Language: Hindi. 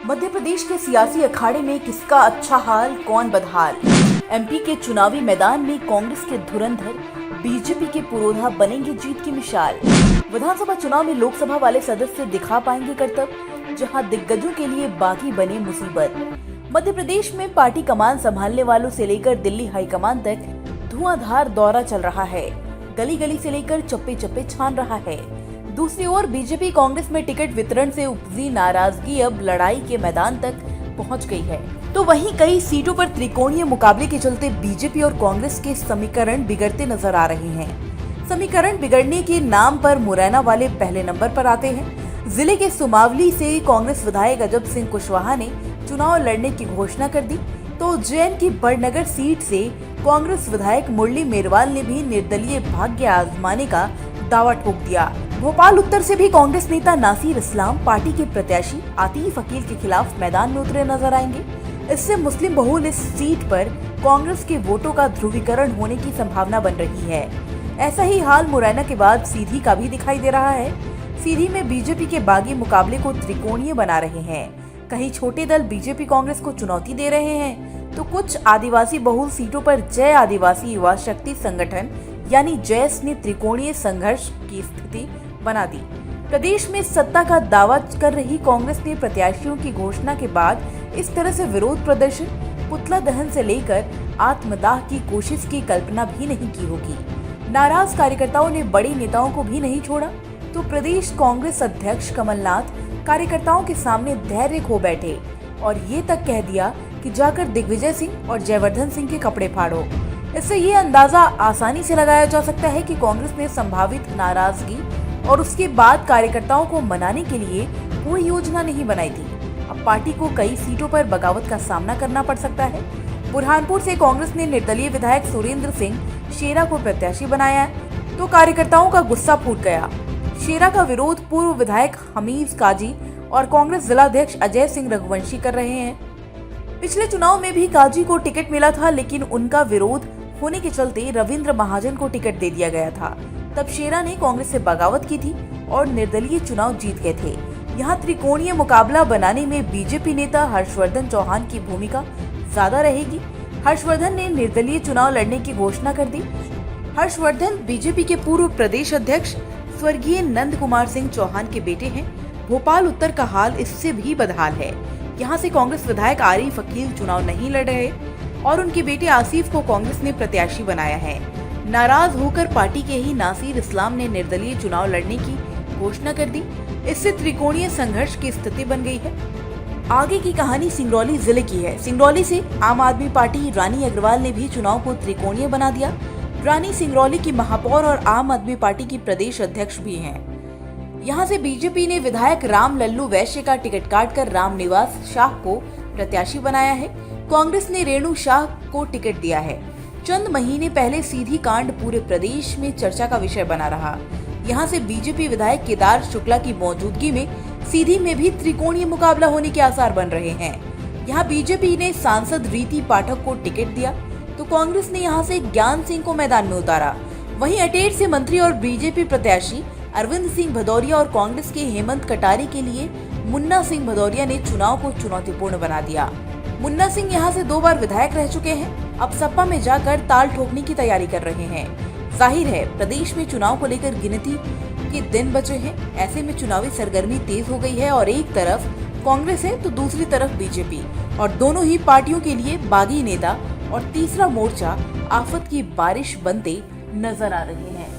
मध्य प्रदेश के सियासी अखाड़े में किसका अच्छा हाल, कौन बदहाल। एमपी के चुनावी मैदान में कांग्रेस के धुरंधर बीजेपी के पुरोधा बनेंगे जीत की मिसाल। विधानसभा चुनाव में लोकसभा वाले सदस्य दिखा पाएंगे करतब, जहां दिग्गजों के लिए बागी बने मुसीबत। मध्य प्रदेश में पार्टी कमान संभालने वालों से लेकर दिल्ली हाईकमान तक धुआंधार दौरा चल रहा है। गली गली से लेकर चप्पे चप्पे छान रहा है। दूसरी ओर बीजेपी कांग्रेस में टिकट वितरण से उपजी नाराजगी अब लड़ाई के मैदान तक पहुंच गई है। तो वहीं कई सीटों पर त्रिकोणीय मुकाबले के चलते बीजेपी और कांग्रेस के समीकरण बिगड़ते नजर आ रहे हैं। समीकरण बिगड़ने के नाम पर मुरैना वाले पहले नंबर पर आते हैं। जिले के सुमावली से कांग्रेस विधायक अजब सिंह कुशवाहा ने चुनाव लड़ने की घोषणा कर दी, तो उज्जैन की बड़नगर सीट से कांग्रेस विधायक मुरली मेरवाल ने भी निर्दलीय भाग्य आजमाने का दावा ठोक दिया। भोपाल उत्तर से भी कांग्रेस नेता नासिर इस्लाम पार्टी के प्रत्याशी आतिफ अकील के खिलाफ मैदान में उतरे नजर आएंगे। इससे मुस्लिम बहुल इस सीट पर कांग्रेस के वोटों का ध्रुवीकरण होने की संभावना बन रही है। ऐसा ही हाल मुरैना के बाद सीधी का भी दिखाई दे रहा है। सीधी में बीजेपी के बागी मुकाबले को त्रिकोणीय बना रहे हैं। कहीं छोटे दल बीजेपी कांग्रेस को चुनौती दे रहे हैं, तो कुछ आदिवासी बहुल सीटों पर जय आदिवासी युवा शक्ति संगठन यानी जैस ने त्रिकोणीय संघर्ष की स्थिति बना दी। प्रदेश में सत्ता का दावा कर रही कांग्रेस ने प्रत्याशियों की घोषणा के बाद इस तरह से विरोध प्रदर्शन, पुतला दहन से लेकर आत्मदाह की कोशिश की कल्पना भी नहीं की होगी। नाराज कार्यकर्ताओं ने बड़े नेताओं को भी नहीं छोड़ा, तो प्रदेश कांग्रेस अध्यक्ष कमलनाथ कार्यकर्ताओं के सामने धैर्य खो बैठे और ये तक कह दिया कि जाकर दिग्विजय सिंह और जयवर्धन सिंह के कपड़े फाड़ो। इससे ये अंदाजा आसानी से लगाया जा सकता है कि कांग्रेस ने संभावित नाराजगी और उसके बाद कार्यकर्ताओं को मनाने के लिए कोई योजना नहीं बनाई थी। अब पार्टी को कई सीटों पर बगावत का सामना करना पड़ सकता है। बुरहानपुर से कांग्रेस ने निर्दलीय विधायक सुरेंद्र सिंह शेरा को प्रत्याशी बनाया है, तो कार्यकर्ताओं का गुस्सा फूट गया। शेरा का विरोध पूर्व विधायक हमीद काजी और कांग्रेस जिलाध्यक्ष अजय सिंह रघुवंशी कर रहे हैं। पिछले चुनाव में भी काजी को टिकट मिला था, लेकिन उनका विरोध होने के चलते रविंद्र महाजन को टिकट दे दिया गया था। तब शेरा ने कांग्रेस से बगावत की थी और निर्दलीय चुनाव जीत गए थे। यहाँ त्रिकोणीय मुकाबला बनाने में बीजेपी नेता हर्षवर्धन चौहान की भूमिका ज्यादा रहेगी। हर्षवर्धन ने निर्दलीय चुनाव लड़ने की घोषणा कर दी। हर्षवर्धन बीजेपी के पूर्व प्रदेश अध्यक्ष स्वर्गीय नंद कुमार सिंह चौहान के बेटे हैं। भोपाल उत्तर का हाल इससे भी बदहाल है। यहाँ से कांग्रेस विधायक आरिफ अकील चुनाव नहीं लड़ रहे और उनके बेटे आसिफ को कांग्रेस ने प्रत्याशी बनाया है। नाराज होकर पार्टी के ही नासिर इस्लाम ने निर्दलीय चुनाव लड़ने की घोषणा कर दी। इससे त्रिकोणीय संघर्ष की स्थिति बन गई है। आगे की कहानी सिंगरौली जिले की है। सिंगरौली से आम आदमी पार्टी रानी अग्रवाल ने भी चुनाव को त्रिकोणीय बना दिया। रानी सिंगरौली की महापौर और आम आदमी पार्टी की प्रदेश अध्यक्ष भी हैं। यहाँ से बीजेपी ने विधायक राम लल्लू वैश्य का टिकट काटकर रामनिवास शाह को प्रत्याशी बनाया है। कांग्रेस ने रेणु शाह को टिकट दिया है। चंद महीने पहले सीधी कांड पूरे प्रदेश में चर्चा का विषय बना रहा। यहाँ से बीजेपी विधायक केदार शुक्ला की मौजूदगी में सीधी में भी त्रिकोणीय मुकाबला होने के आसार बन रहे हैं। यहाँ बीजेपी ने सांसद रीति पाठक को टिकट दिया, तो कांग्रेस ने यहाँ से ज्ञान सिंह को मैदान में उतारा। वहीं अटेर से मंत्री और बीजेपी प्रत्याशी अरविंद सिंह भदौरिया और कांग्रेस के हेमंत कटारे के लिए मुन्ना सिंह भदौरिया ने चुनाव को चुनौतीपूर्ण बना दिया। मुन्ना सिंह यहाँ से 2 बार विधायक रह चुके हैं, अब सपा में जाकर ताल ठोकने की तैयारी कर रहे हैं। जाहिर है प्रदेश में चुनाव को लेकर गिनती के दिन बचे हैं। ऐसे में चुनावी सरगर्मी तेज हो गई है और एक तरफ कांग्रेस है तो दूसरी तरफ बीजेपी, और दोनों ही पार्टियों के लिए बागी नेता और तीसरा मोर्चा आफत की बारिश बनते नजर आ रहे हैं।